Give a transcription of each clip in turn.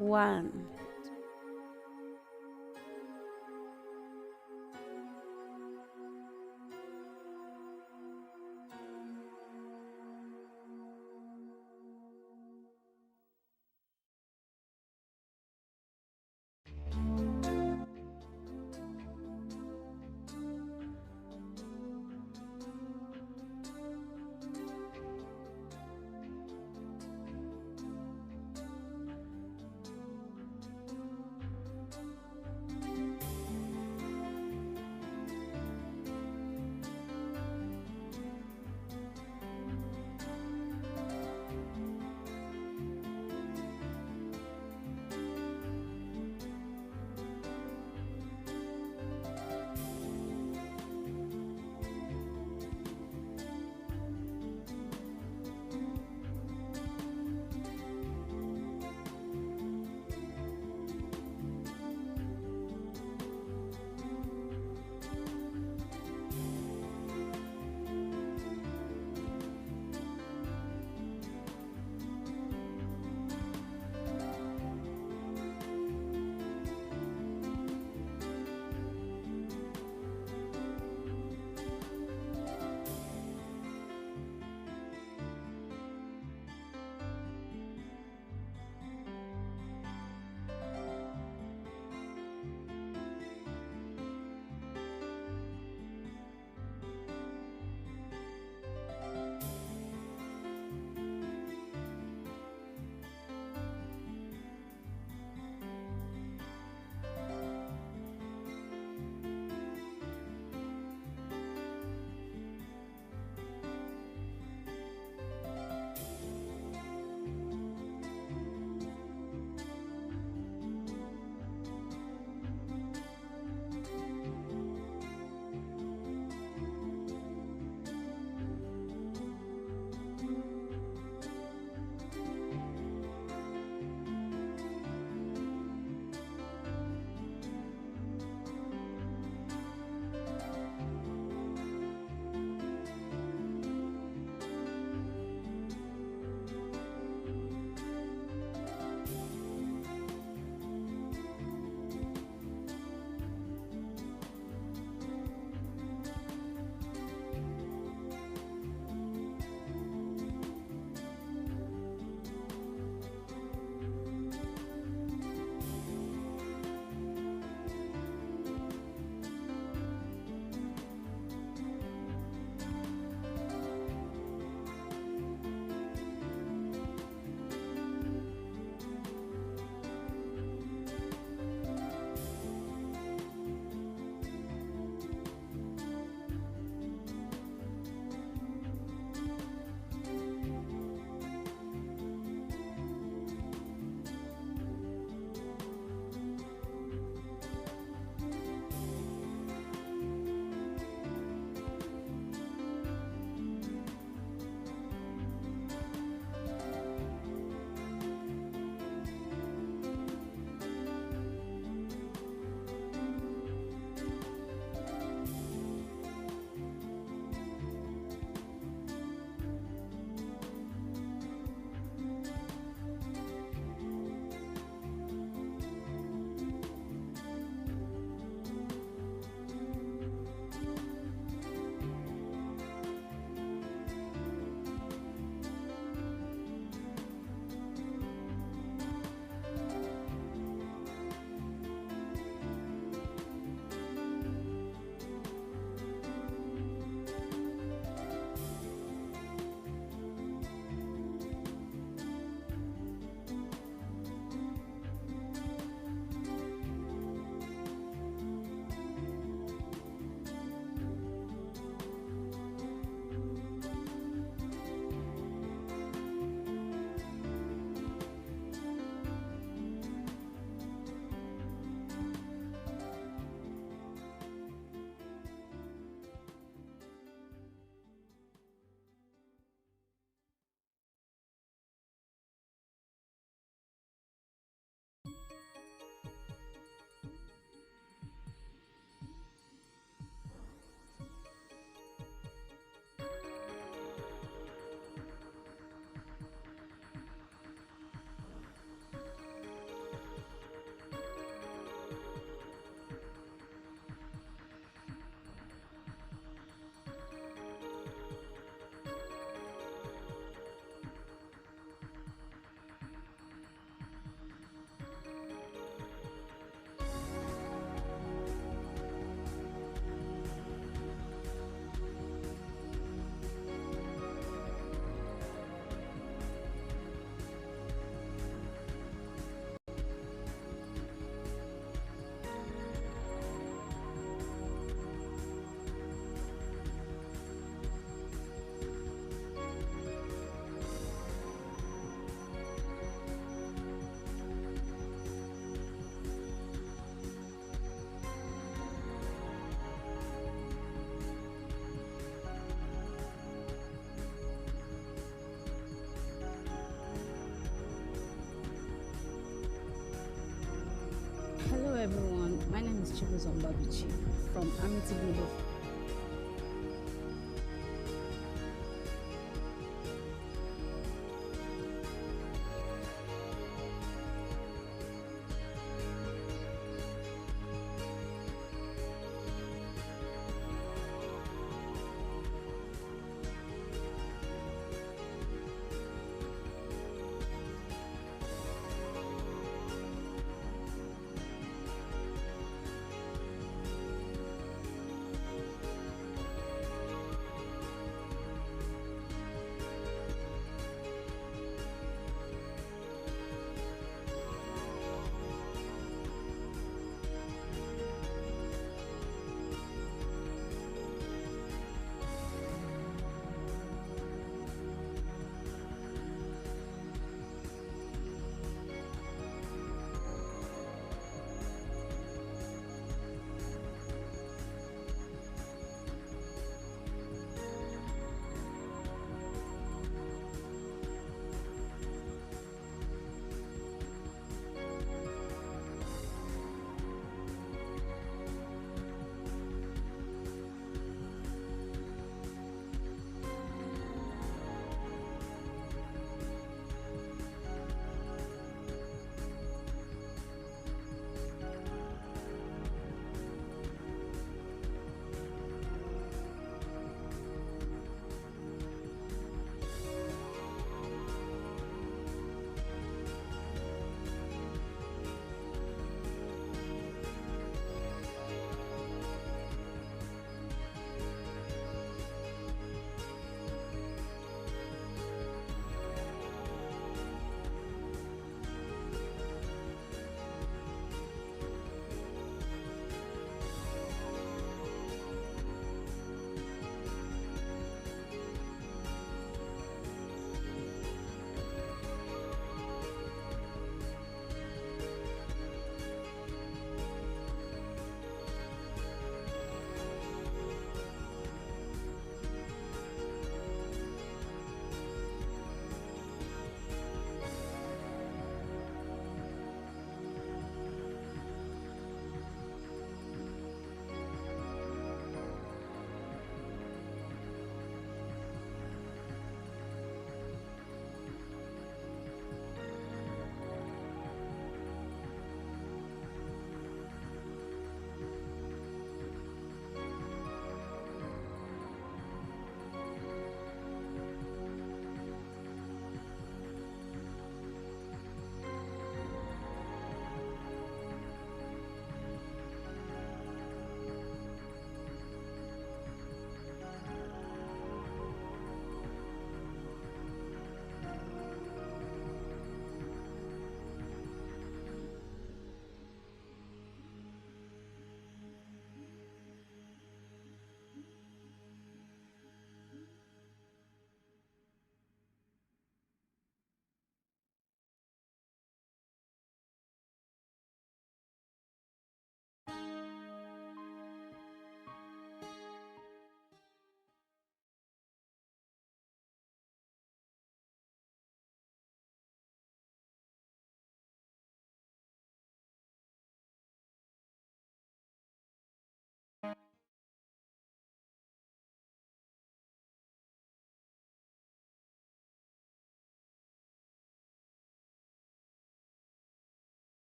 1. name is Chibuzon Babichi from Amity Global.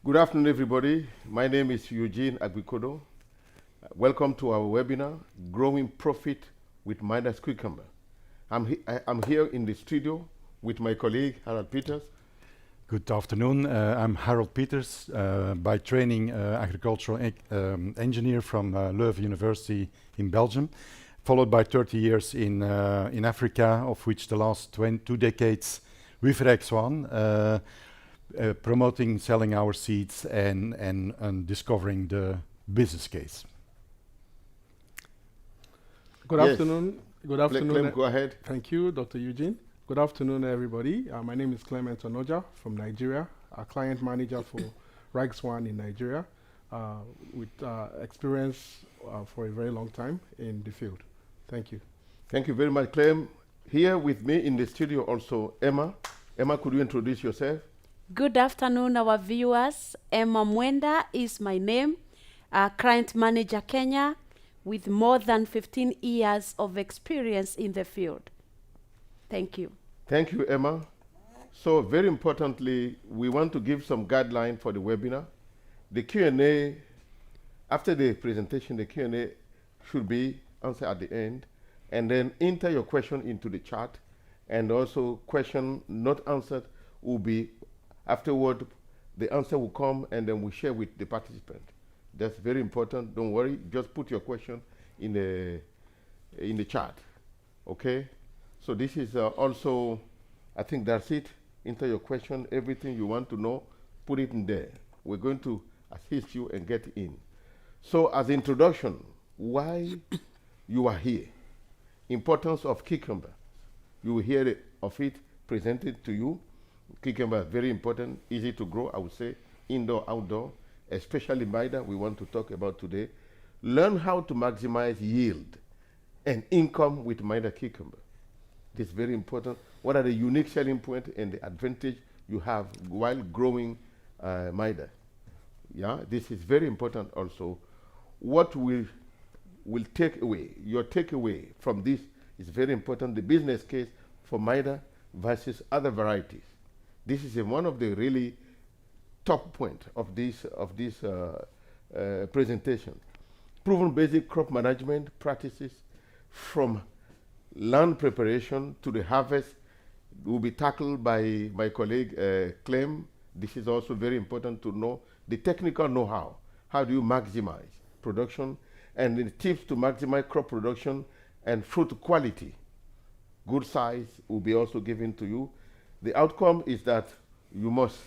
Good afternoon, everybody. My name is Eugene Agbikodo. Welcome to our webinar, Growing Profit with Mydas Cucumber. I'm here in the studio with my colleague, Harold Peters. Good afternoon. I'm Harold Peters, by training agricultural engineer from Leuven University in Belgium, followed by 30 years in Africa, of which the last 2 decades with Rijk Zwaan, promoting, selling our seeds and discovering the business case. Good Yes. afternoon. Good afternoon. Clem, go ahead. Thank you, Dr. Eugene. Good afternoon, everybody. My name is Clement Onoja from Nigeria, a client manager for Rijk Zwaan in Nigeria, with experience for a very long time in the field. Thank you. Thank you very much, Clem. Here with me in the studio also, Emma. Emma, could you introduce yourself? Good afternoon, our viewers. Emma Mwenda is my name, client manager Kenya, with more than 15 years of experience in the field. Thank you. Thank you, Emma. So very importantly, we want to give some guideline for the webinar. The Q&A, after the presentation, the Q&A should be answered at the end, and then enter your question into the chat, and also question not answered will be afterward. The answer will come, and then we share with the participant. That's very important. Don't worry. Just put your question in the chat. Okay. So this is also, I think that's it. Enter your question, everything you want to know, put it in there. We're going to assist you and get in. So as introduction, why you are here, importance of cucumber. You will hear of it presented to you. Cucumber is very important, easy to grow, I would say, indoor, outdoor, especially Mydas we want to talk about today. Learn how to maximize yield and income with Mydas cucumber. This is very important. What are the unique selling points and the advantage you have while growing Mydas? Yeah, this is very important also. What will take away, your takeaway from this is very important, the business case for Mydas versus other varieties. This is one of the really top point of this presentation. Proven basic crop management practices from land preparation to the harvest will be tackled by my colleague Clem. This is also very important to know the technical know-how. How do you maximize production, and the tips to maximize crop production and fruit quality. Good size will be also given to you. The outcome is that you must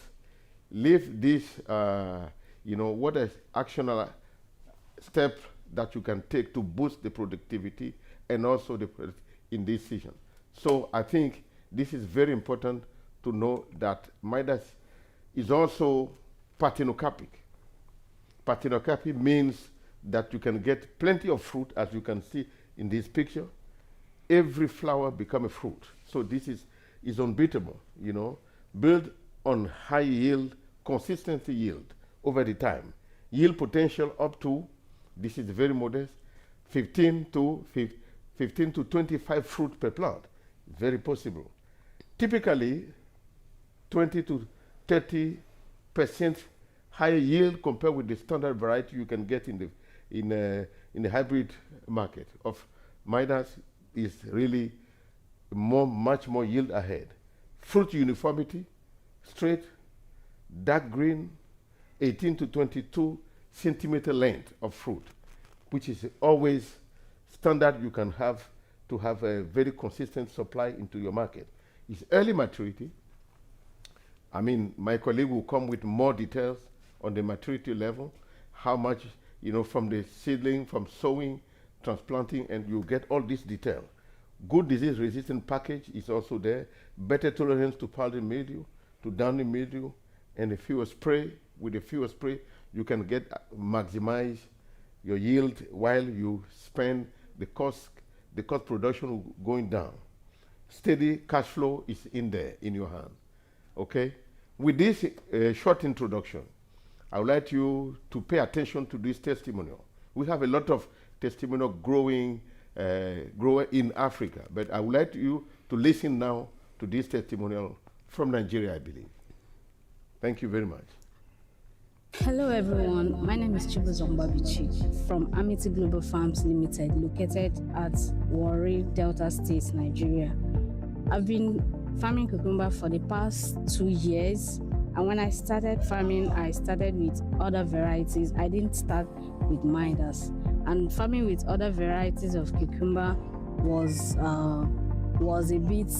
leave this, what is actionable step that you can take to boost the productivity and also in this season. So I think this is very important to know that Mydas is also parthenocarpic. Parthenocarpic means that you can get plenty of fruit, as you can see in this picture. Every flower becomes a fruit. So this is unbeatable, Build on high yield, consistency yield over the time. Yield potential up to, this is very modest, 15 to 25 fruit per plant. Very possible. Typically, 20 to 30% higher yield compared with the standard variety you can get in the hybrid market of Mydas is really much more yield ahead. Fruit uniformity, straight, dark green, 18 to 22 centimeter length of fruit, which is always standard you can have to have a very consistent supply into your market. It's early maturity. I mean, my colleague will come with more details on the maturity level, how much, from the seedling, from sowing, transplanting, and you get all this detail. Good disease-resistant package is also there. Better tolerance to powdery mildew, to downy mildew, and a fewer spray. With a fewer spray, you can maximize your yield while you spend the cost production going down. Steady cash flow is in there in your hand. Okay? With this short introduction, I would like you to pay attention to this testimonial. We have a lot of testimonial growing in Africa, but I would like you to listen now to this testimonial from Nigeria, I believe. Thank you very much. Hello everyone, my name is Chibuzom Babichi from Amity Global Farms Limited, located at Warri, Delta State, Nigeria. I've been farming cucumber for the past 2 years, and when I started farming, I started with other varieties. I didn't start with Mydas, and farming with other varieties of cucumber was a bit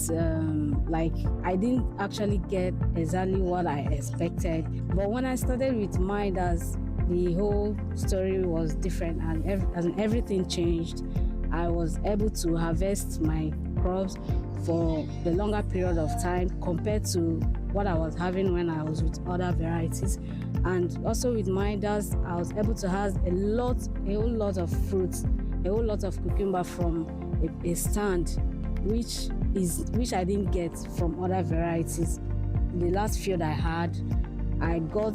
like I didn't actually get exactly what I expected. But when I started with Mydas, the whole story was different, and everything changed. I was able to harvest my crops for the longer period of time compared to what I was having when I was with other varieties. And also with Mydas, I was able to have a whole lot of fruits, a whole lot of cucumber from a stand, which I didn't get from other varieties. the last field I had, I got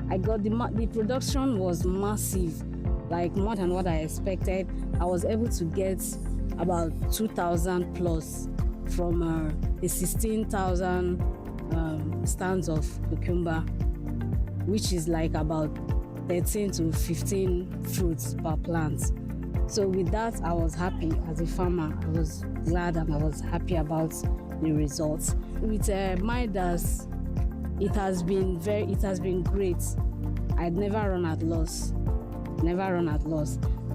the production was massive, like more than what I expected. I was able to get about 2,000 plus from a 16,000 stands of cucumber, which is like about 13 to 15 fruits per plant. So with that, I was happy as a farmer. I was glad and I was happy about the results. With Mydas, it has been great. I'd never run at loss.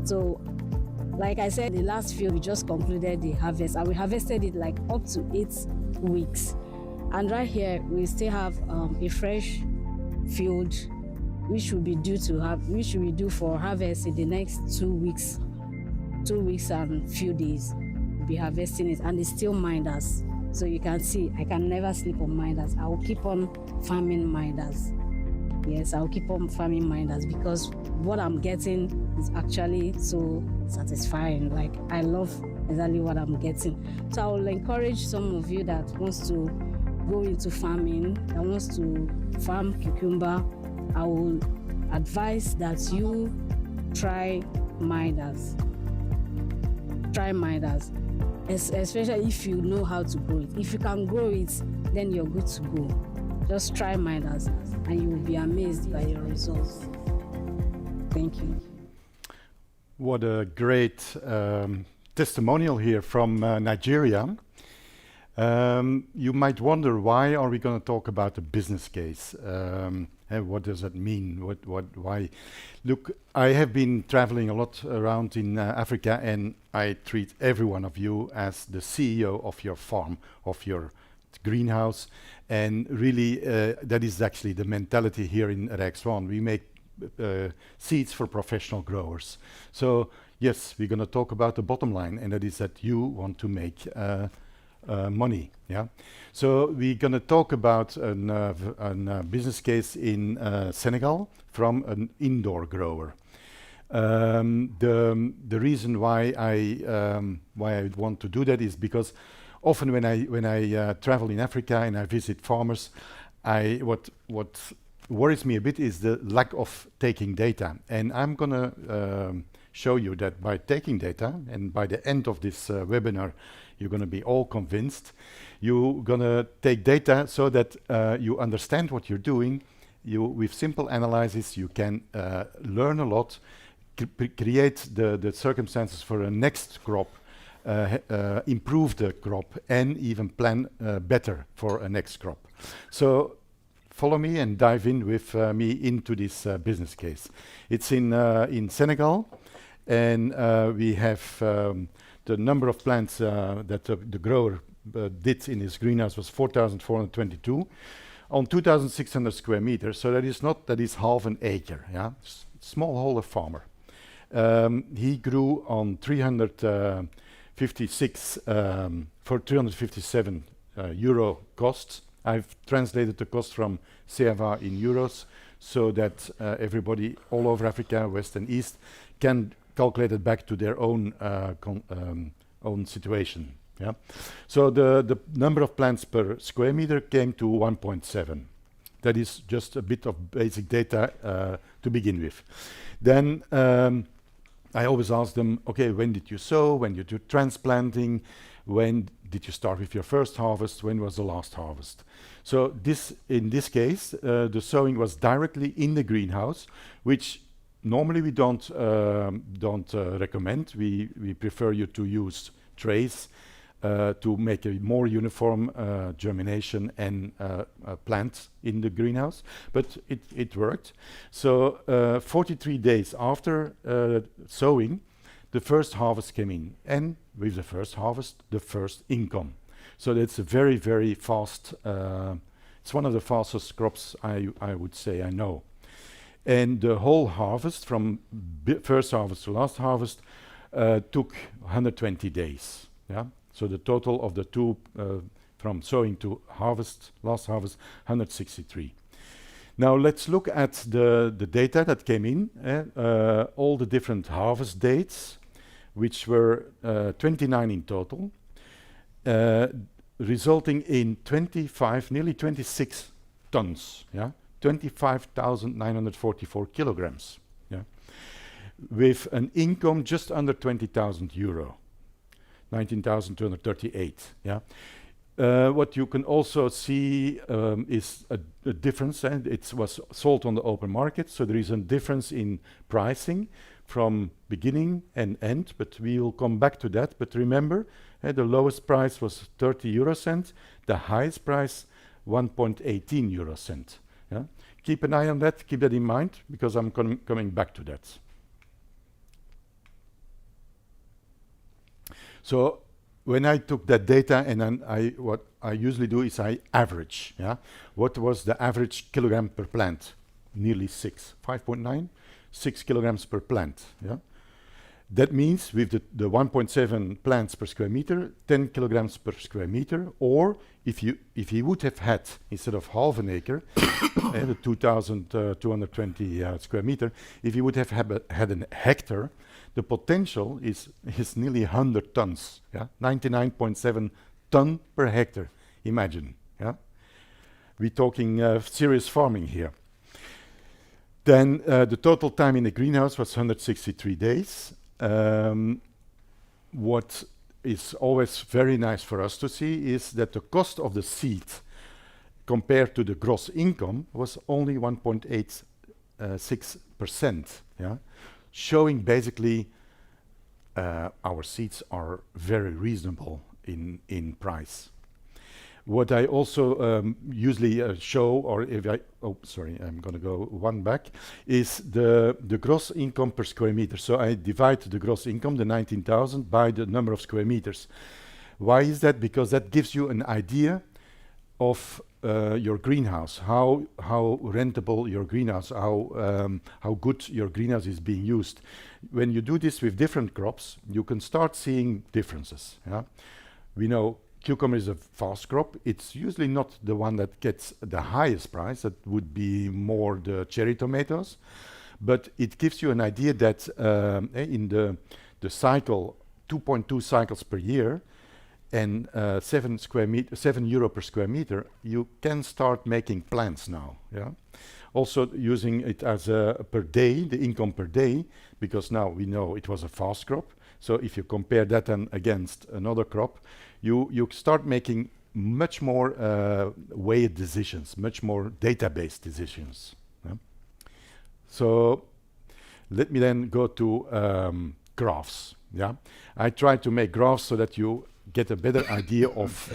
So, like I said, the last field we just concluded the harvest, and we harvested it like up to 8 weeks. And right here, we still have a fresh field, which will be due for harvest in the next 2 weeks. 2 weeks and few days, we'll be harvesting it, and it's still Mydas. So you can see, I can never sleep on Mydas. I will keep on farming Mydas. Yes, I'll keep on farming Mydas because what I'm getting is actually so satisfying. Like, I love exactly what I'm getting. So I will encourage some of you that wants to go into farming, that wants to farm cucumber. I will advise that you try Mydas. Try Mydas, especially if you know how to grow it. If you can grow it, then you're good to go. Just try Mydas and you will be amazed by your results. Thank you. What a great testimonial here from Nigeria. You might wonder, why are we going to talk about a business case? And what does that mean? Why? Look, I have been traveling a lot around in Africa, and I treat every one of you as the CEO of your farm, of your greenhouse. And really, that is actually the mentality here in Rijk Zwaan. We make seeds for professional growers. So yes, we're going to talk about the bottom line, and that is that you want to make money. Yeah. So we're going to talk about a business case in Senegal from an indoor grower. The reason why I want to do that is because often when I travel in Africa and I visit farmers, what worries me a bit is the lack of taking data. And I'm going to show you that by taking data, and by the end of this webinar, you're going to be all convinced. You're going to take data so that you understand what you're doing. With simple analysis, you can learn a lot, create the circumstances for a next crop, improve the crop, and even plan better for a next crop. So follow me and dive in with me into this business case. It's in Senegal, and we have the number of plants that the grower did in his greenhouse was 4,422 on 2,600 square meters. So that is half an acre. Yeah, smallholder farmer. He grew on 356 for 357 euro costs. I've translated the cost from CFA in euros so that everybody all over Africa, West and East, can calculate it back to their own own situation. Yeah. So the number of plants per square meter came to 1.7. That is just a bit of basic data to begin with. Then I always ask them, okay, when did you sow? When did you do transplanting? When did you start with your first harvest? When was the last harvest? So in this case, the sowing was directly in the greenhouse, which normally we don't recommend. We prefer you to use trays to make a more uniform germination and plant in the greenhouse, but it worked. So 43 days after sowing, the first harvest came in, and with the first harvest, the first income. So that's a very, very fast, it's one of the fastest crops I would say I know. And the whole harvest, from first harvest to last harvest, took 120 days. Yeah. So the total of the two, from sowing to harvest, last harvest, 163. Now let's look at the data that came in, all the different harvest dates, which were 29 in total. resulting in 25, nearly 26 tons, yeah, 25,944 kilograms, yeah, with an income just under 20,000 euro, 19,238, yeah. What you can also see is a difference, and it was sold on the open market, so there is a difference in pricing from beginning and end, but we will come back to that. But remember, the lowest price was 30 euro cent, the highest price 1.18 euro cent. Yeah? Keep an eye on that, keep that in mind, because I'm coming back to that. So when I took that data, and then what I usually do is I average. Yeah, what was the average kilogram per plant? Nearly 5.9, 6 kilograms per plant. Yeah, that means with the 1.7 plants per square meter, 10 kilograms per square meter. Or if you would have had, instead of half an acre, the 2,220 square meter, if you would have had a hectare, the potential is nearly 100 tons, yeah? 99.7 ton per hectare, imagine, yeah? We're talking serious farming here. Then the total time in the greenhouse was 163 days. What is always very nice for us to see is that the cost of the seed compared to the gross income was only 1.86%, yeah? Showing basically our seeds are very reasonable in price. What I also usually show, or if I, oh sorry, I'm gonna go one back, is the gross income per square meter. So I divide the gross income, the 19,000, by the number of square meters. Why is that? Because that gives you an idea of your greenhouse, how rentable your greenhouse, how good your greenhouse is being used. When you do this with different crops, you can start seeing differences. Yeah? We know cucumber is a fast crop. It's usually not the one that gets the highest price. That would be more the cherry tomatoes. But it gives you an idea that in the cycle, 2.2 cycles per year, and 7 euro per square meter, you can start making plants now. Yeah, also using it as a per day, the income per day, because now we know it was a fast crop. So if you compare that then against another crop, you start making much more weighted decisions, much more database decisions. Yeah? So let me then go to graphs. Yeah, I try to make graphs so that you get a better idea of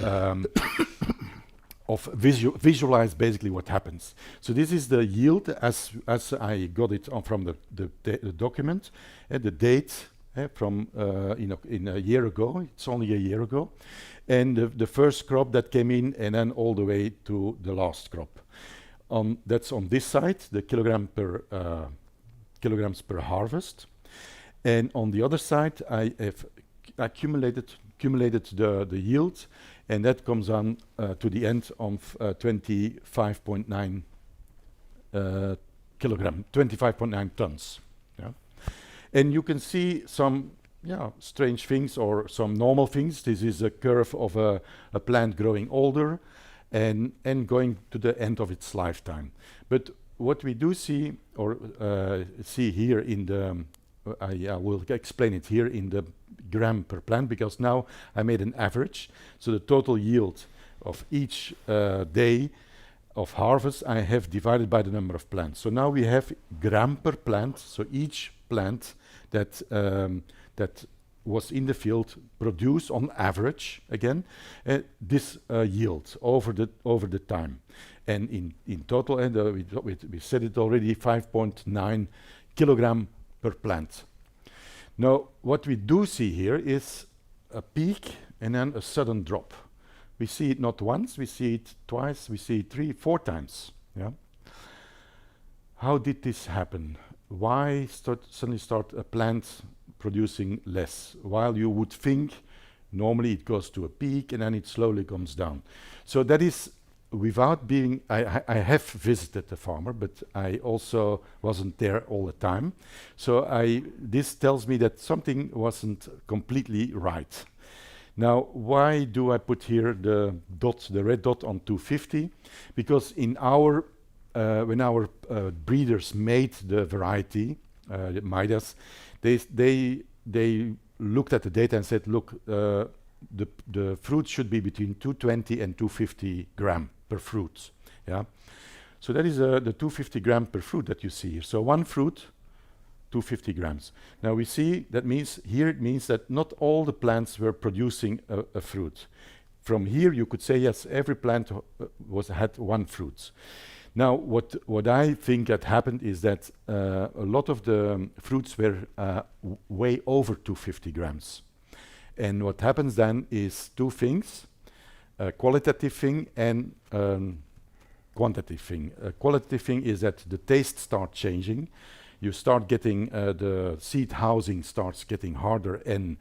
visualize basically what happens. So this is the yield as I got it from the document, the date from in a year ago. It's only a year ago, and the first crop that came in, and then all the way to the last crop. That's on this side, the kilograms per harvest, and on the other side I have accumulated the yield, and that comes on to the end of 25.9 kilogram, 25.9 tons. Yeah? And you can see some strange things or some normal things. This is a curve of a plant growing older and going to the end of its lifetime. But what we do see, or see here in the, I will explain it here in the gram per plant, because now I made an average. So the total yield of each day of harvest I have divided by the number of plants. So now we have gram per plant. So each plant that was in the field produced on average again this yield over the time, and in total, and we said it already, 5.9 kilogram per plant. Now, what we do see here is a peak and then a sudden drop. We see it not once, we see it twice, we see it 3, 4 times. Yeah. How did this happen? Why suddenly start a plant producing less? While you would think normally it goes to a peak and then it slowly comes down. So that is without being, I have visited the farmer, but I also wasn't there all the time. So this tells me that something wasn't completely right. Now, why do I put here the dot, the red dot on 250? Because in our when our breeders made the variety, the Mydas, they looked at the data and said, look, the fruit should be between 220 and 250 gram per fruit. Yeah, so that is the 250 gram per fruit that you see here. So one fruit, 250 grams. Now we see that means here it means that not all the plants were producing a fruit. From here you could say yes, every plant had one fruit. Now what I think that happened is that a lot of the fruits were way over 250 grams. And what happens then is two things, a qualitative thing and quantitative thing. A qualitative thing is that the taste starts changing. You start getting the seed housing starts getting harder and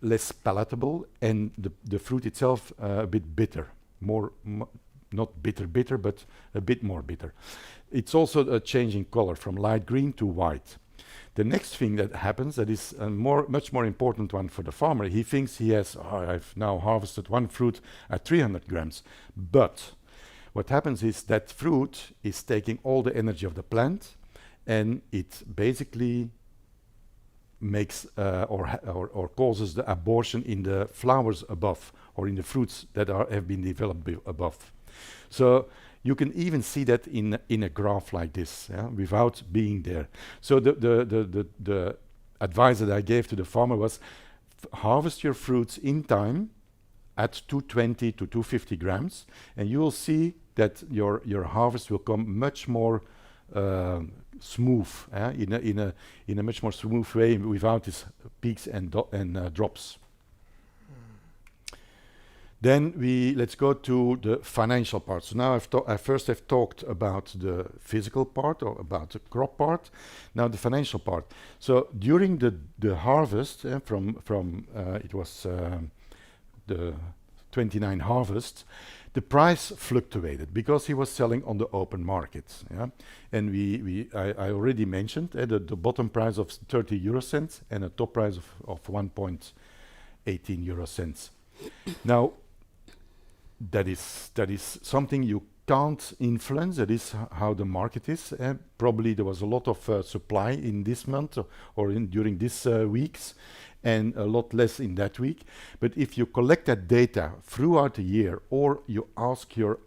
less palatable, and the fruit itself a bit bitter, not bitter, but a bit more bitter. It's also a change in color from light green to white. The next thing that happens, that is a much more important one for the farmer, he thinks he has, I've now harvested one fruit at 300 grams, but what happens is that fruit is taking all the energy of the plant, and it basically makes or causes the abortion in the flowers above, or in the fruits that have been developed above. So you can even see that in a graph like this, yeah, without being there. So the advice that I gave to the farmer was, harvest your fruits in time at 220 to 250 grams, and you will see that your harvest will come much more smooth, in a much more smooth way, without these peaks and drops. Then let's go to the financial part. So now I first have talked about the physical part, or about the crop part. Now the financial part. So during the harvest, from it was the 29 harvests, the price fluctuated because he was selling on the open market. Yeah? And I already mentioned the bottom price of 30 euro cents and a top price of 1.18 euro cents. Now, that is something you can't influence. That is how the market is. Probably there was a lot of supply in this month or during these weeks, and a lot less in that week. But if you collect that data throughout the year, or you ask your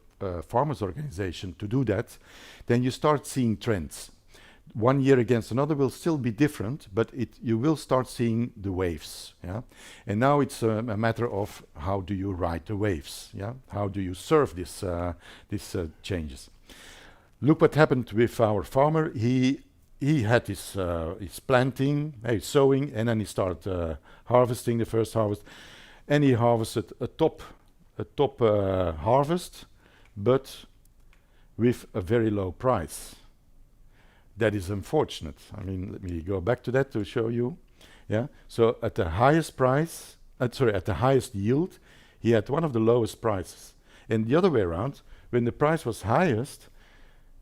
farmers organization to do that, then you start seeing trends. One year against another will still be different, but you will start seeing the waves. Yeah? And now it's a matter of how do you ride the waves? Yeah? How do you serve these changes? Look what happened with our farmer. He had his planting, his sowing, and then he started harvesting the first harvest, and he harvested a top harvest, but with a very low price. That is unfortunate. I mean, let me go back to that to show you. Yeah. So at the highest price, at the highest yield, he had one of the lowest prices. And the other way around, when the price was highest,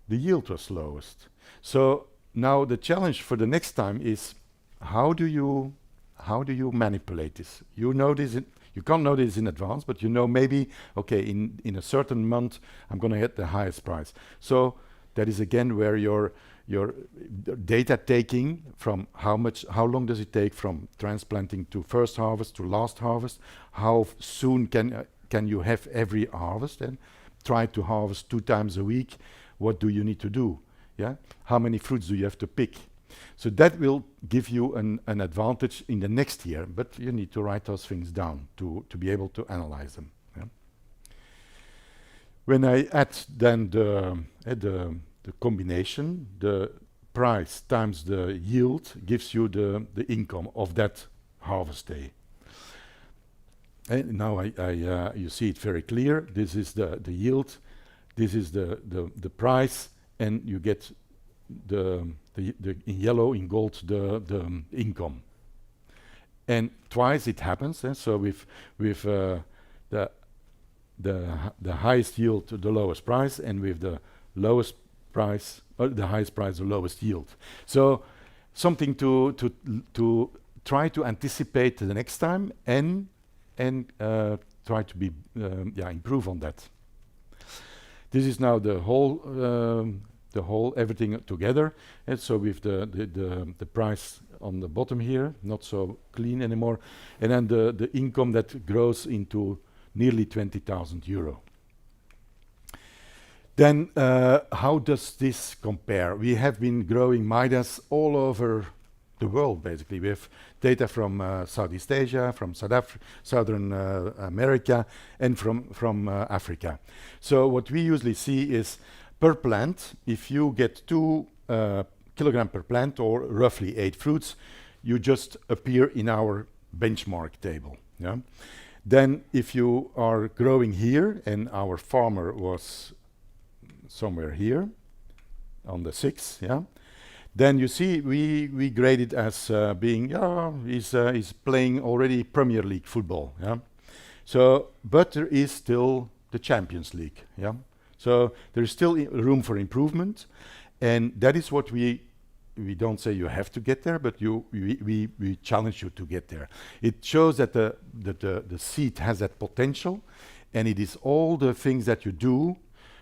the yield was lowest. So now the challenge for the next time is, how do you manipulate this? You know this. You can't know this in advance, but you know maybe, okay, in a certain month I'm going to get the highest price. So that is again where your data taking from how long does it take from transplanting to first harvest to last harvest, how soon can you have every harvest, and try to harvest 2 times a week. What do you need to do? Yeah, how many fruits do you have to pick? So that will give you an advantage in the next year, but you need to write those things down to be able to analyze them. Yeah? When I add then the combination, the price times the yield gives you the income of that harvest day. And now you see it very clear. This is the yield, this is the price, and you get the in yellow, in gold, the income. And twice it happens. So with the highest yield to the lowest price, and with the lowest price, the highest price, the lowest yield. So something to try to anticipate the next time, and and try to be improve on that. This is now the whole everything together, and so with the price on the bottom here, not so clean anymore, and then the income that grows into nearly 20,000 euro. Then how does this compare? We have been growing Mydas all over the world, basically. We have data from Southeast Asia, from Southern America, and from Africa. So what we usually see is per plant, if you get 2 kilogram per plant, or roughly 8 fruits, you just appear in our benchmark table. Yeah? Then if you are growing here, and our farmer was somewhere here on the 6, yeah, then you see we grade it as being he's playing already Premier League football, yeah. So but there is still the Champions League, yeah. So there is still room for improvement, and that is what we don't say you have to get there, but we challenge you to get there. It shows that the seed has that potential, and it is all the things that you do,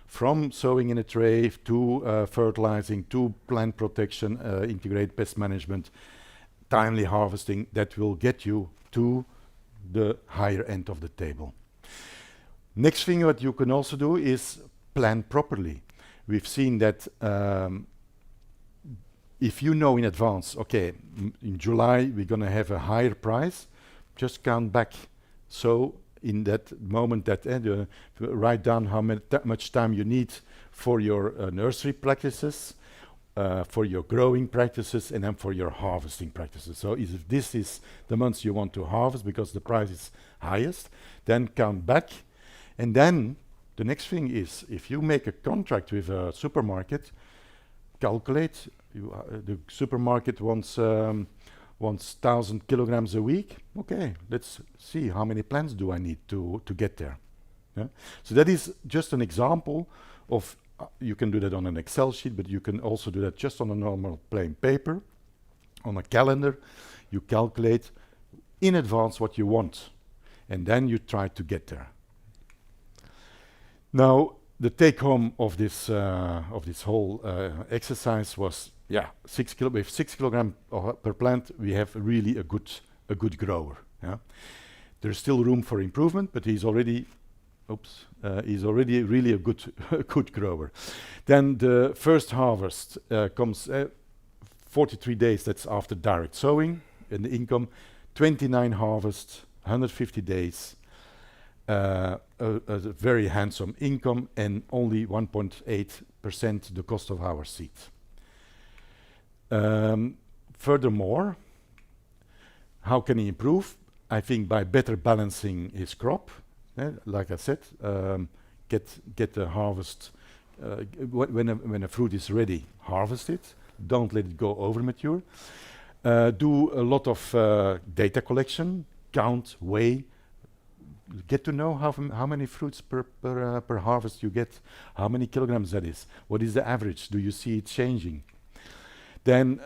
from sowing in a tray to fertilizing to plant protection, integrate pest management, timely harvesting, that will get you to the higher end of the table. Next thing what you can also do is plan properly. We've seen that if you know in advance, okay, in July we're going to have a higher price, just count back. So in that moment that write down how much time you need for your nursery practices, for your growing practices, and then for your harvesting practices. So if this is the months you want to harvest because the price is highest, then count back. And then the next thing is, if you make a contract with a supermarket, calculate, the supermarket wants 1,000 kilograms a week. Okay, let's see how many plants do I need to get there. Yeah? So that is just an example of, you can do that on an Excel sheet, but you can also do that just on a normal plain paper, on a calendar. You calculate in advance what you want, and then you try to get there. Now, the take home of this whole exercise was, with 6 kilograms per plant, we have really a good grower. Yeah? There's still room for improvement, but he's already really a good grower. Then the first harvest comes 43 days. That's after direct sowing, and the income 29 harvests, 150 days. A very handsome income, and only 1.8% the cost of our seed. Furthermore, how can he improve? I think by better balancing his crop. Like I said, get the harvest when a fruit is ready, harvest it. Don't let it go over mature. Do a lot of data collection, count, weigh. Get to know how many fruits per harvest you get, how many kilograms that is, what is the average, do you see it changing? Then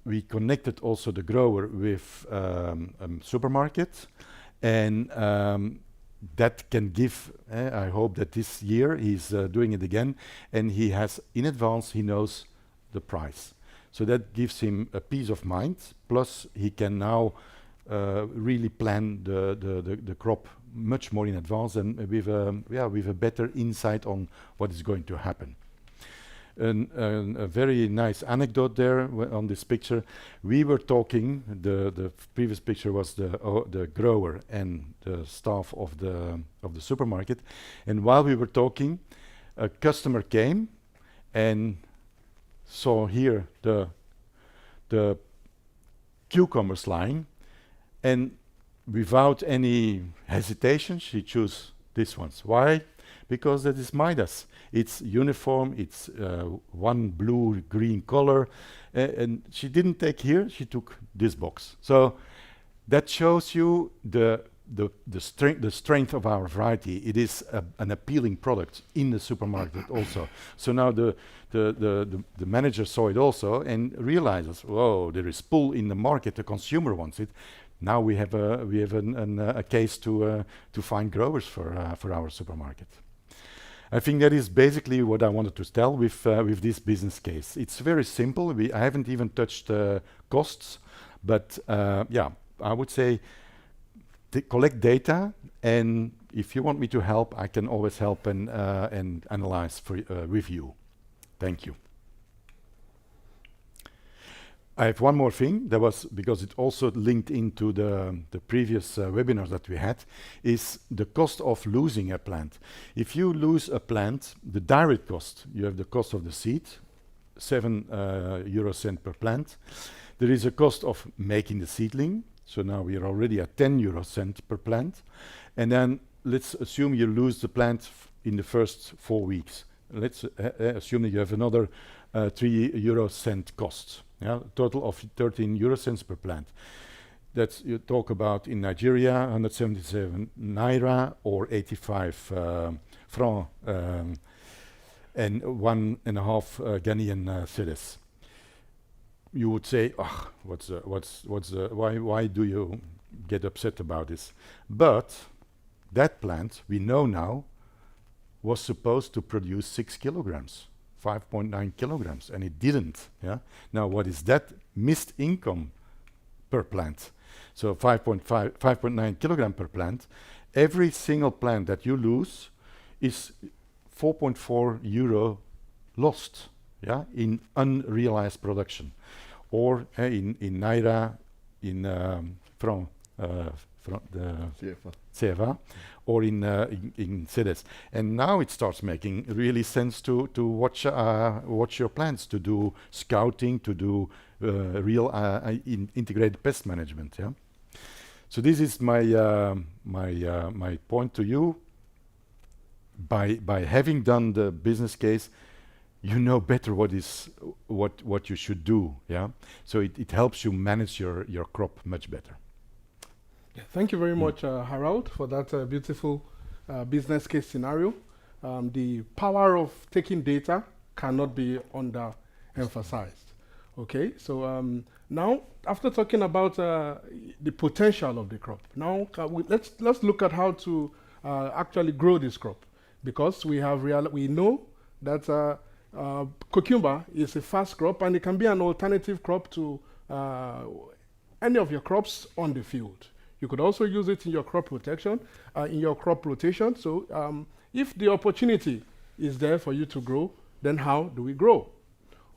we connected also the grower with a supermarket, and that can give, I hope that this year he's doing it again, and he has in advance, he knows the price. So that gives him a peace of mind, plus he can now really plan the crop much more in advance, and with a better insight on what is going to happen. A very nice anecdote there on this picture. We were talking, the previous picture was the grower and the staff of the supermarket, and while we were talking, a customer came and saw here the cucumbers lying, and without any hesitation she chose this ones. Why? Because that is Mydas. It's uniform, it's one blue-green color, and she didn't take here, she took this box. So that shows you the strength of our variety. It is an appealing product in the supermarket also. So now the manager saw it also and realizes, whoa, there is pull in the market, the consumer wants it. Now we have a case to find growers for our supermarket. I think that is basically what I wanted to tell with this business case. It's very simple. I haven't even touched costs, but yeah, I would say collect data, and if you want me to help, I can always help and analyze with you. Thank you. I have one more thing. That was because it also linked into the previous webinars that we had, is the cost of losing a plant. If you lose a plant, the direct cost, you have the cost of the seed, 7 euro cent per plant. There is a cost of making the seedling. So now we are already at 10 euro cent per plant. And then let's assume you lose the plant in the first 4 weeks. Let's assume that you have another 3 euro cent cost. Yeah, total of 13 euro cents per plant. That's, you talk about in Nigeria, 177 naira or 85 franc and 1.5 Ghanaian cedis. You would say, oh, why do you get upset about this? But that plant, we know now, was supposed to produce 6 kilograms. 5.9 kilograms, and it didn't. Yeah. Now, what is that? Missed income per plant. So 5.9 kilogram per plant. Every single plant that you lose is 4.4 euro lost. Yeah, in unrealized production, or in naira, in franc, the CFA, or in cedis. And now it starts making really sense to watch your plants, to do scouting, to do real integrated pest management. Yeah. So this is my point to you. By having done the business case, you know better what you should do. Yeah. So it helps you manage your crop much better. Yeah, thank you very much, Harold, for that beautiful business case scenario. The power of taking data cannot be underemphasized. Okay, so now after talking about the potential of the crop, now let's look at how to actually grow this crop, because we know that cucumber is a fast crop and it can be an alternative crop to any of your crops on the field. You could also use it in your crop protection, in your crop rotation. So if the opportunity is there for you to grow, then how do we grow?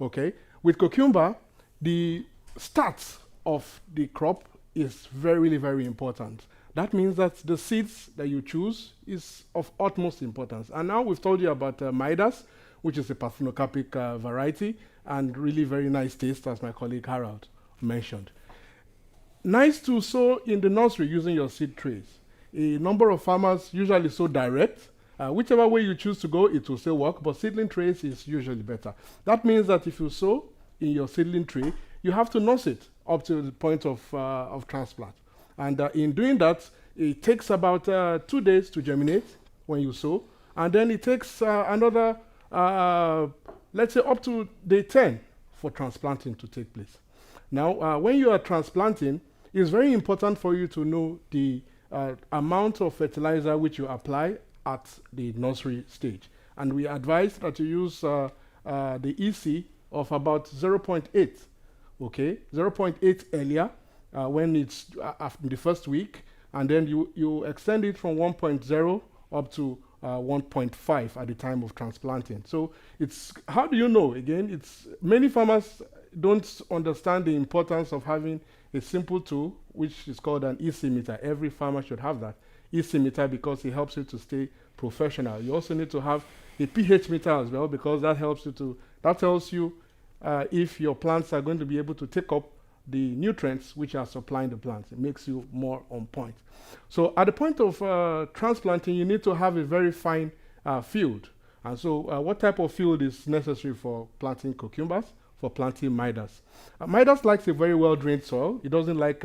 Okay, with cucumber, the start of the crop is very, very important. That means that the seeds that you choose is of utmost importance. And now we've told you about Mydas, which is a parthenocarpic variety, and really very nice taste, as my colleague Harold mentioned. Nice to sow in the nursery using your seed trays. A number of farmers usually sow direct. Whichever way you choose to go, it will still work, but seedling trays is usually better. That means that if you sow in your seedling tray, you have to nurse it up to the point of transplant. And in doing that, it takes about 2 days to germinate when you sow, and then it takes another, let's say, up to day 10 for transplanting to take place. Now, when you are transplanting, it's very important for you to know the amount of fertilizer which you apply at the nursery stage. And we advise that you use the EC of about 0.8, okay? 0.8 earlier when it's after the first week, and then you extend it from 1.0 up to 1.5 at the time of transplanting. So it's, how do you know? Again, it's many farmers don't understand the importance of having a simple tool, which is called an EC meter. Every farmer should have that EC meter because it helps you to stay professional. You also need to have a pH meter as well, because that helps you that tells you if your plants are going to be able to take up the nutrients which are supplying the plants. It makes you more on point. So at the point of transplanting, you need to have a very fine field. And so what type of field is necessary for planting cucumbers? For planting Mydas. Mydas likes a very well-drained soil. It doesn't like,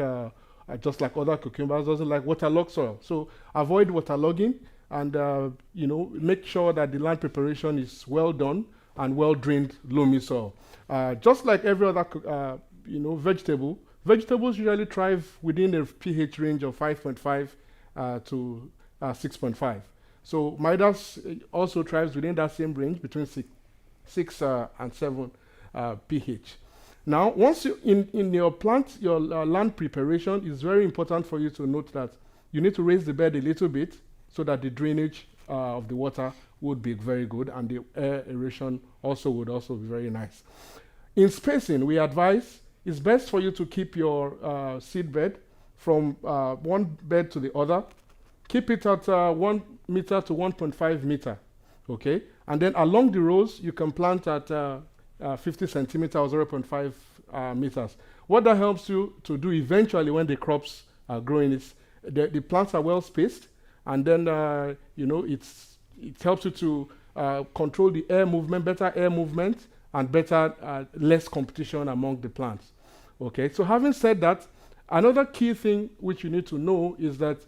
just like other cucumbers, doesn't like waterlogged soil. So avoid waterlogging and make sure that the land preparation is well done and well-drained loamy soil. Just like every other vegetable, Vegetables usually thrive within a pH range of 5.5 to 6.5. So Mydas also thrives within that same range between 6 and 7 pH. Now, once you in your plant, your land preparation, is very important for you to note that you need to raise the bed a little bit so that the drainage of the water would be very good, and the air aeration would also be very nice. In spacing, we advise it's best for you to keep your seed bed from one bed to the other. Keep it at 1 meter to 1.5 meter, okay? And then along the rows, you can plant at 50 centimeter or 0.5 meters. What that helps you to do eventually when the crops are growing is the plants are well spaced, and then it helps you to control the air movement, better air movement, and better less competition among the plants. Okay, so having said that, another key thing which you need to know is that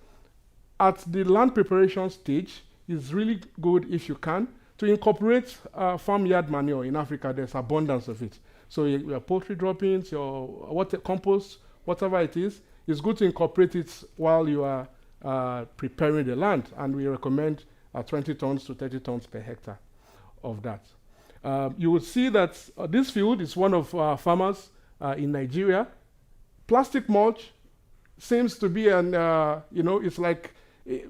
at the land preparation stage, it's really good if you can to incorporate farmyard manure. In Africa, there's abundance of it. So your poultry droppings, your compost, whatever it is, it's good to incorporate it while you are preparing the land. And we recommend 20 tons to 30 tons per hectare of that. You will see that this field is one of our farmers in Nigeria. Plastic mulch seems to be it's like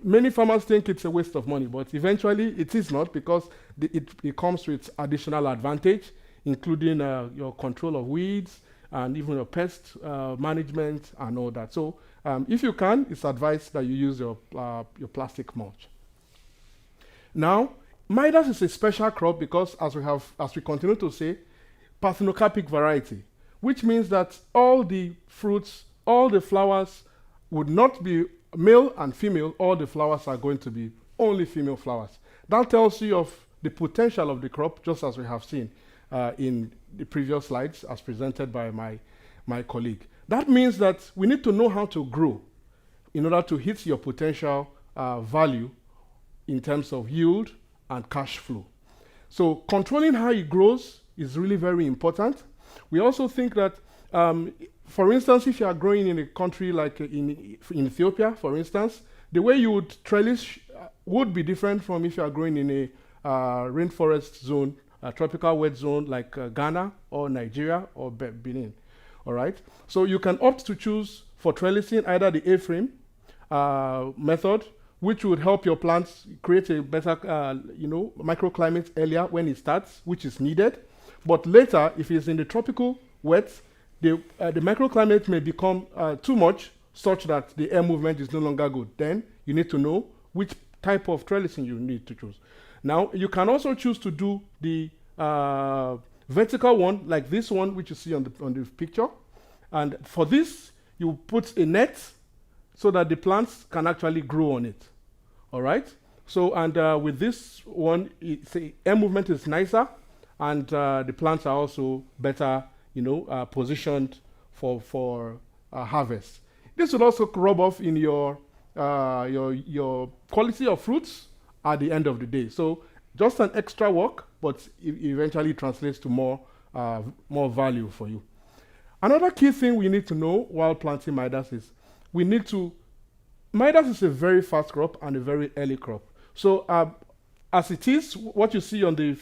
many farmers think it's a waste of money, but eventually it is not, because it comes with additional advantage, including your control of weeds and even your pest management and all that. So if you can, it's advised that you use your plastic mulch. Now, Mydas is a special crop because, as we continue to say, parthenocarpic variety, which means that all the fruits, all the flowers would not be male and female. All the flowers are going to be only female flowers. That tells you of the potential of the crop, just as we have seen in the previous slides as presented by my colleague. That means that we need to know how to grow in order to hit your potential value in terms of yield and cash flow. So controlling how it grows is really very important. We also think that, for instance, if you are growing in a country like in Ethiopia, for instance, the way you would trellis would be different from if you are growing in a rainforest zone, a tropical wet zone like Ghana or Nigeria or Benin. All right. So you can opt to choose for trellising either the A-frame method, which would help your plants create a better, microclimate earlier when it starts, which is needed. But later, if it's in the tropical wet, the microclimate may become too much, such that the air movement is no longer good. Then you need to know which type of trellising you need to choose. Now, you can also choose to do the vertical one, like this one, which you see on the picture. And for this, you put a net so that the plants can actually grow on it. All right? So, and with this one, air movement is nicer, and the plants are also better, positioned for harvest. This will also rub off in your quality of fruits at the end of the day. So just an extra work, but it eventually translates to more value for you. Another key thing we need to know while planting Mydas is Mydas is a very fast crop and a very early crop. So as it is, what you see on the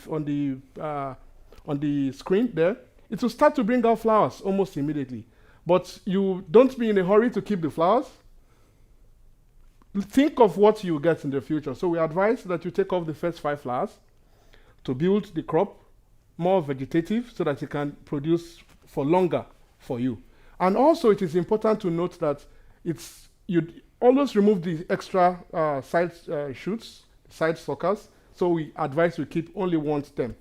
screen there, it will start to bring out flowers almost immediately. But you don't be in a hurry to keep the flowers. Think of what you get in the future. So we advise that you take off the first 5 flowers to build the crop more vegetative so that it can produce for longer for you. And also it is important to note that you always remove the extra side shoots, side suckers. So we advise you keep only one stem.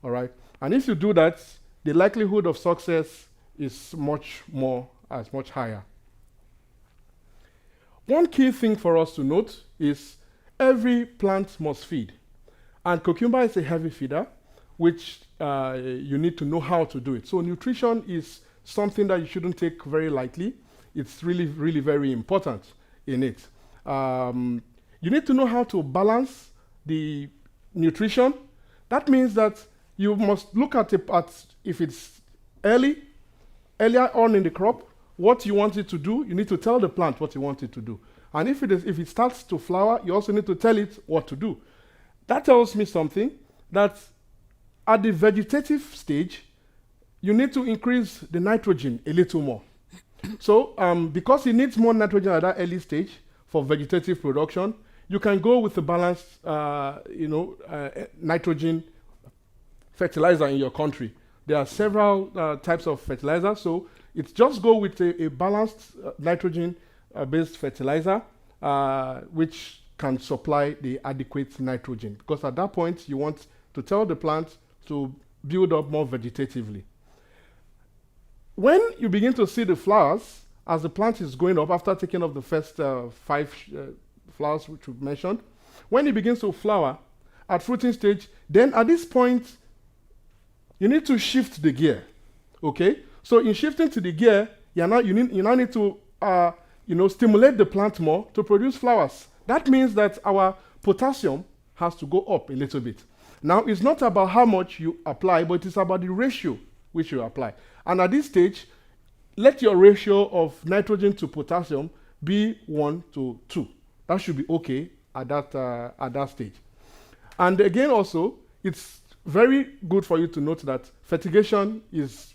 All right. And if you do that, the likelihood of success is much higher. One key thing for us to note is every plant must feed. And cucumber is a heavy feeder, which you need to know how to do it. So nutrition is something that you shouldn't take very lightly. It's really, really very important in it. You need to know how to balance the nutrition. That means that you must look at if it's earlier on in the crop, what you want it to do, you need to tell the plant what you want it to do. And if it starts to flower, you also need to tell it what to do. That tells me something, that at the vegetative stage, you need to increase the nitrogen a little more. So because it needs more nitrogen at that early stage for vegetative production, you can go with a balanced nitrogen fertilizer in your country. There are several types of fertilizer, so it's just go with a balanced nitrogen based fertilizer, which can supply the adequate nitrogen, because at that point you want to tell the plant to build up more vegetatively. When you begin to see the flowers, as the plant is going up, after taking off the first 5 flowers which we mentioned, when it begins to flower at fruiting stage, then at this point, you need to shift the gear, okay? So in shifting to the gear, you now need to stimulate the plant more to produce flowers. That means that our potassium has to go up a little bit. Now, it's not about how much you apply, but it's about the ratio which you apply. And at this stage, let your ratio of nitrogen to potassium be 1 to 2. That should be okay at that stage. And again, also, it's very good for you to note that fertigation is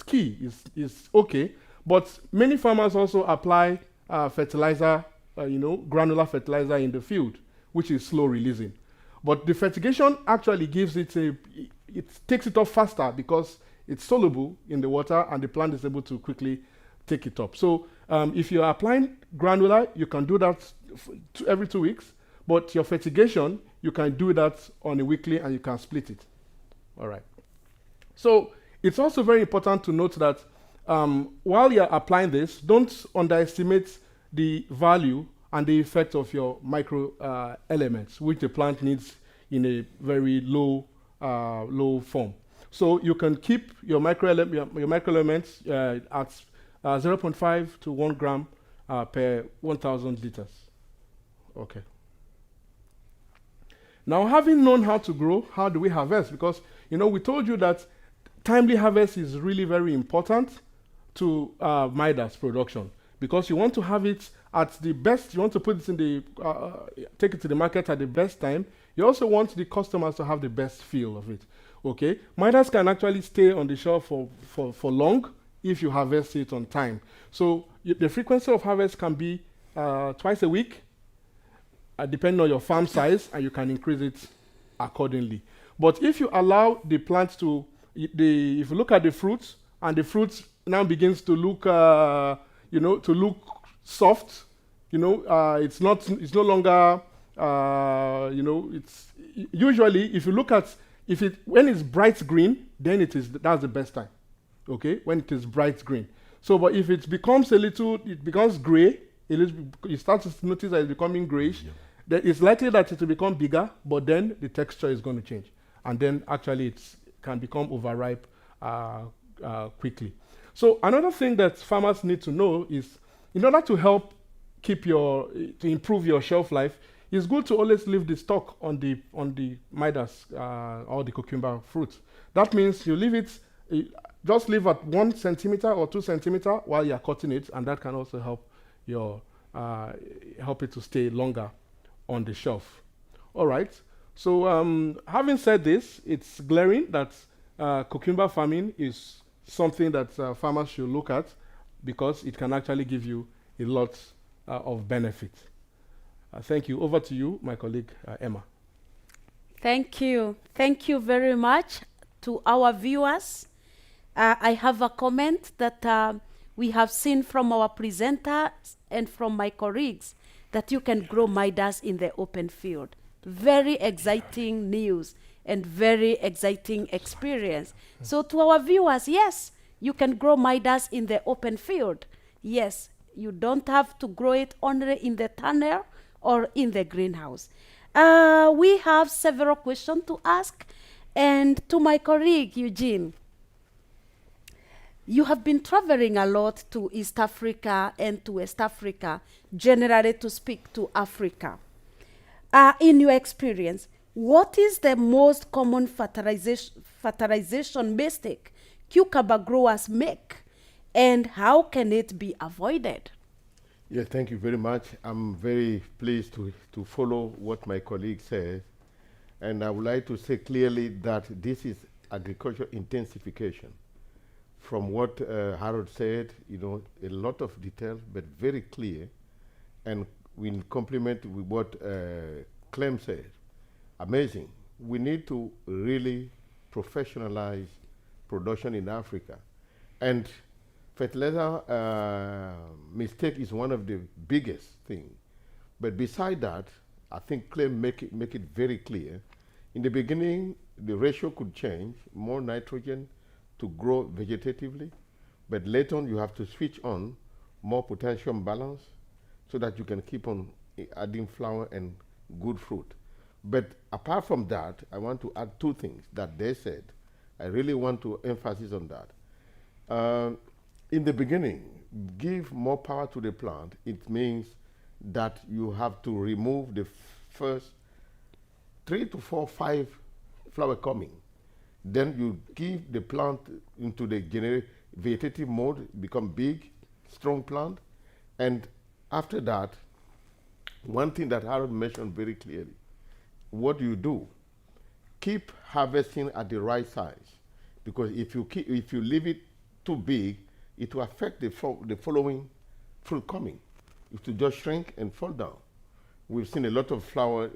key, is okay, but many farmers also apply fertilizer, granular fertilizer in the field, which is slow releasing. But the fertigation actually gives it takes it off faster because it's soluble in the water and the plant is able to quickly take it up. So if you're applying granular, you can do that every 2 weeks, but your fertigation, you can do that on a weekly and you can split it. All right. So it's also very important to note that while you're applying this, don't underestimate the value and the effect of your micro elements, which the plant needs in a very low form. So you can keep your micro elements at 0.5 to 1 gram per 1,000 liters. Okay. Now, having known how to grow, how do we harvest? Because we told you that timely harvest is really very important to Mydas production, because you want to have it at the best. You want to put it in the take it to the market at the best time. You also want the customers to have the best feel of it. Okay, Mydas can actually stay on the shelf for long if you harvest it on time. So the frequency of harvest can be twice a week, depending on your farm size, and you can increase it accordingly. But if you allow the plant to, if you look at the fruits, and the fruits now begins to look, to look soft, it's no longer, it's usually if you look at when it's bright green, then that's the best time. Okay, when it is bright green. So, but if it becomes gray, you start to notice that it's becoming grayish. Yeah. Then it's likely that it will become bigger, but then the texture is going to change, and then actually it can become overripe quickly. So another thing that farmers need to know is, in order to help to improve your shelf life, it's good to always leave the stalk on the Mydas or the cucumber fruit. That means you leave it, just leave at 1 centimeter or 2 centimeter while you're cutting it, and that can also help help it to stay longer on the shelf. All right. So having said this, it's glaring that cucumber farming is something that farmers should look at, because it can actually give you a lot of benefit. Thank you. Over to you, my colleague, Emma. Thank you. Thank you very much to our viewers. I have a comment that we have seen from our presenters and from my colleagues that you can grow Mydas in the open field. Very exciting news and very exciting experience. So to our viewers, yes, you can grow Mydas in the open field. Yes, you don't have to grow it only in the tunnel or in the greenhouse. We have several questions to ask. And to my colleague, Eugene, you have been traveling a lot to East Africa and to West Africa, generally to speak to Africa. In your experience, what is the most common fertilization mistake cucumber growers make? and how can it be avoided? Yes, thank you very much. I'm very pleased to follow what my colleague says. And I would like to say clearly that this is agriculture intensification. From what Harold said, you know, a lot of detail, but very clear. And we complement with what Clem said. Amazing. We need to really professionalize production in Africa. And fertilizer mistake is one of the biggest things. But beside that, I think Clem make it very clear. In the beginning, the ratio could change, more nitrogen to grow vegetatively, but later on you have to switch on more potassium balance so that you can keep on adding flower and good fruit. But apart from that, I want to add two things that they said. I really want to emphasize on that. In the beginning, give more power to the plant. It means that you have to remove the first 3 to 4, 5 flower coming. Then you give the plant into the vegetative mode, become big, strong plant. And after that, one thing that Harold mentioned very clearly, what do you do? Keep harvesting at the right size. Because if you leave it too big, it will affect the following fruit coming. It will just shrink and fall down. We've seen a lot of flower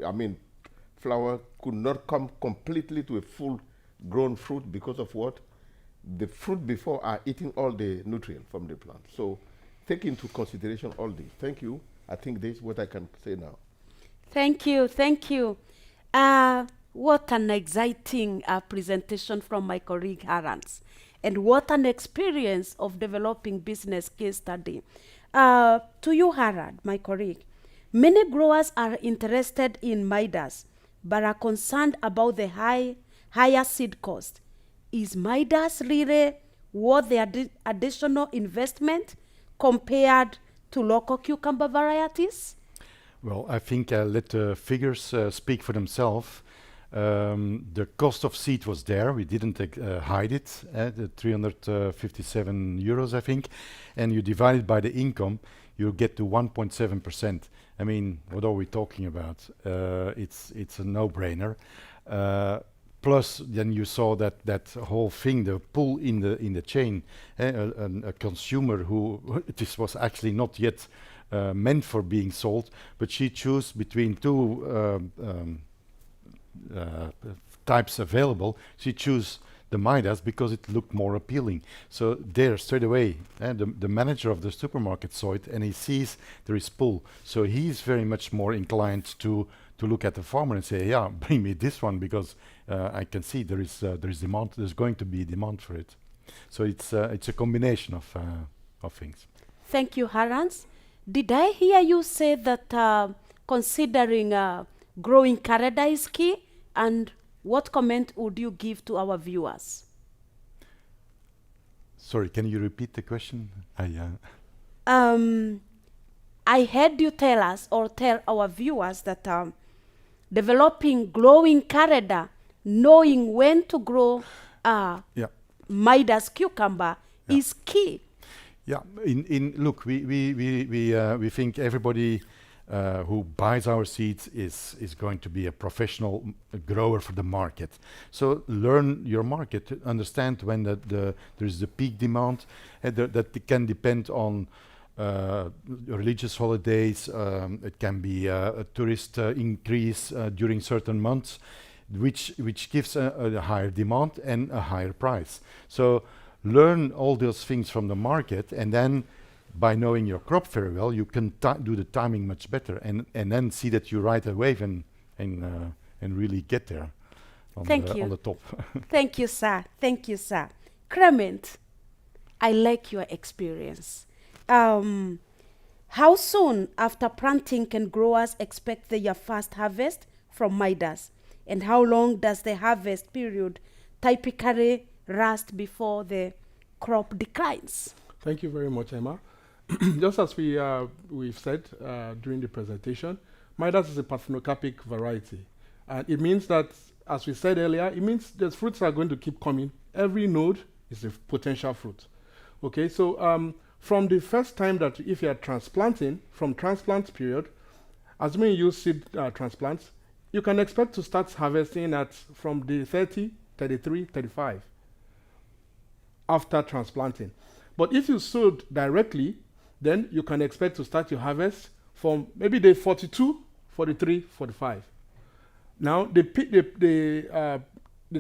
could not come completely to a full grown fruit because of what? The fruit before are eating all the nutrients from the plant. So take into consideration all this. Thank you. I think this is what I can say now. Thank you, thank you. What an exciting presentation from my colleague Harans. And what an experience of developing business case study. To you, Harald, my colleague, many growers are interested in Mydas, but are concerned about the higher seed cost. Is Mydas really worth the additional investment compared to local cucumber varieties? Well, I think let the figures speak for themselves. The cost of seed was there. We didn't hide it at the 357 euros, I think. And you divide it by the income, you get to 1.7%. I mean, what are we talking about? It's a no-brainer. Plus, then you saw that whole thing, the pull in the chain. A consumer who this was actually not yet meant for being sold, but she chose between two types available. She chose the Mydas because it looked more appealing. So there, straight away, the manager of the supermarket saw it and he sees there is pull. So he's very much more inclined to look at the farmer and say, yeah, bring me this one because I can see there is demand. There's going to be demand for it. So it's a combination of things. Thank you, Harans. Did I hear you say that considering growing Canada is key? And what comment would you give to our viewers? Sorry, can you repeat the question? I heard you tell us or tell our viewers that developing growing Canada, knowing when to grow Mydas cucumber is key. Yeah, look, we think everybody who buys our seeds is going to be a professional grower for the market. So learn your market, understand when there is the peak demand, that it can depend on religious holidays. It can be a tourist increase during certain months, which gives a higher demand and a higher price. So learn all those things from the market, and then by knowing your crop very well, you can do the timing much better, and then see that you ride a wave and really get there on the top. Thank you, sir. Thank you, sir. Clement, I like your experience. How soon after planting can growers expect their first harvest from Mydas? And how long does the harvest period typically last before the crop declines? Thank you very much, Emma. Just as we've said during the presentation, Mydas is a parthenocarpic variety. And it means that, as we said earlier, it means the fruits are going to keep coming. Every node is a potential fruit. Okay, so from the first time that if you are transplanting, from transplant period, assuming you use seed transplants, you can expect to start harvesting at from day 30, 33, 35 after transplanting. But if you sowed directly, then you can expect to start your harvest from maybe day 42, 43, 45. Now, the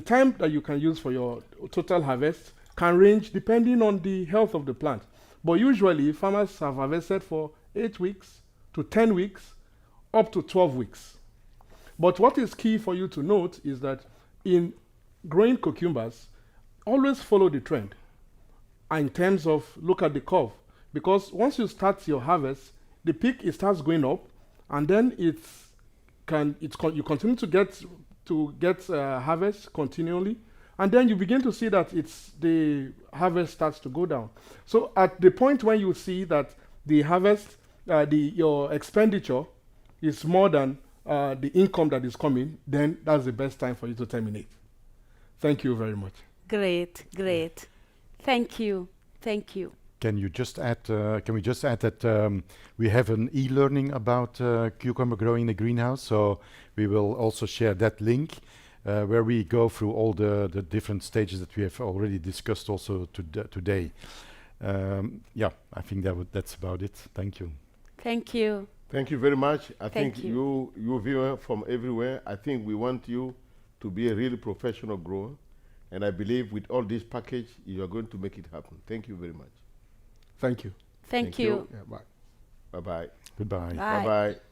time that you can use for your total harvest can range depending on the health of the plant. But usually, farmers have harvested for 8 weeks to 10 weeks, up to 12 weeks. But what is key for you to note is that in growing cucumbers, always follow the trend in terms of look at the curve. Because once you start your harvest, the peak, it starts going up, and then you continue to get harvest continually, and then you begin to see that the harvest starts to go down. So at the point when you see that the harvest, your expenditure is more than the income that is coming, then that's the best time for you to terminate. Thank you very much. Great. Thank you. Can we just add that we have an e-learning about cucumber growing in the greenhouse, so we will also share that link where we go through all the different stages that we have already discussed also today. I think that's about it. Thank you. Thank you. Thank you very much. I Thank think you. you viewer from everywhere, I think we want you to be a really professional grower. And I believe with all this package, you are going to make it happen. Thank you very much. Thank you. Thank you. Yeah, bye. Bye-bye. Goodbye. Bye. Bye-bye.